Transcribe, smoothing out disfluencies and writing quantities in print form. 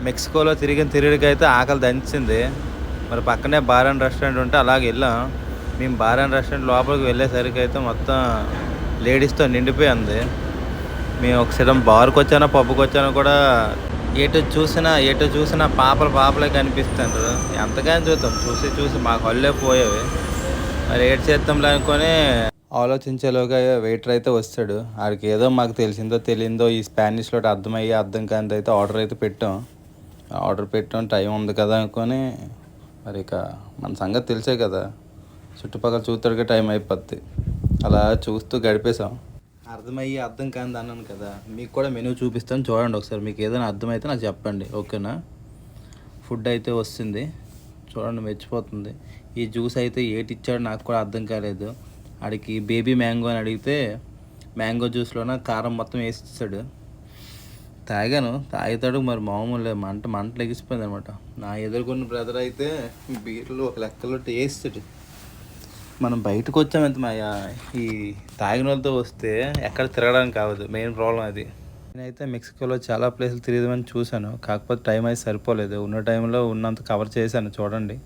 మెక్సికోలో తిరిగికైతే ఆకలి దంచింది. మరి పక్కనే బార్ అండ్ రెస్టారెంట్ ఉంటే అలాగే వెళ్ళాం. మేము బార్ అండ్ రెస్టారెంట్ లోపలికి వెళ్ళేసరికి అయితే మొత్తం లేడీస్తో నిండిపోయింది. మేము ఒకసారి బార్కి వచ్చానో పబ్కి వచ్చానో కూడా ఎటు చూసినా పాపలే కనిపిస్తుంటారు. ఎంతగానో చూద్దాం, చూసి మాకు హళ్ళే పోయేవి. మరి ఏడు చేద్దాంలే అనుకొని ఆలోచించేలోగా వెయిటర్ అయితే వస్తాడు. ఆడికి ఏదో మాకు తెలియదో ఈ స్పానిష్లో అర్థం కానిది అయితే ఆర్డర్ పెట్టాం. టైం ఉంది కదా అనుకొని మరి ఇక మన సంగతి తెలిసే కదా, చుట్టుపక్కల చూస్తాడుగా టైం అయిపోద్ది. అలా చూస్తూ గడిపేశాం. అర్థం కానిది అన్నాను కదా, మీకు కూడా మెనూ చూపిస్తాను చూడండి ఒకసారి. మీకు ఏదైనా అర్థమైతే నాకు చెప్పండి, ఓకేనా? ఫుడ్ అయితే వస్తుంది చూడండి, మెచ్చిపోతుంది. ఈ జ్యూస్ అయితే ఏటి ఇచ్చాడో నాకు కూడా అర్థం కాలేదు. ఆడికి బేబీ మ్యాంగో అని అడిగితే మ్యాంగో జ్యూస్లోన కారం మొత్తం వేసి ఇచ్చాడు. తాగుతాడు మరి మామూలు మంటలు ఎగిసిపోయింది అనమాట. నా ఎదుర్కొన్న బ్రదర్ అయితే బీర్లు ఒక లెక్కలో వేస్తాడు. మనం బయటకు వచ్చామంత మాయా, ఈ తాగిన వాళ్ళతో వస్తే ఎక్కడ తిరగడానికి కావద్దు, మెయిన్ ప్రాబ్లం అది. నేనైతే మెక్సికోలో చాలా ప్లేసులు తిరిగిదామని చూశాను, కాకపోతే టైం అయితే సరిపోలేదు. ఉన్న టైంలో ఉన్నంత కవర్ చేశాను చూడండి.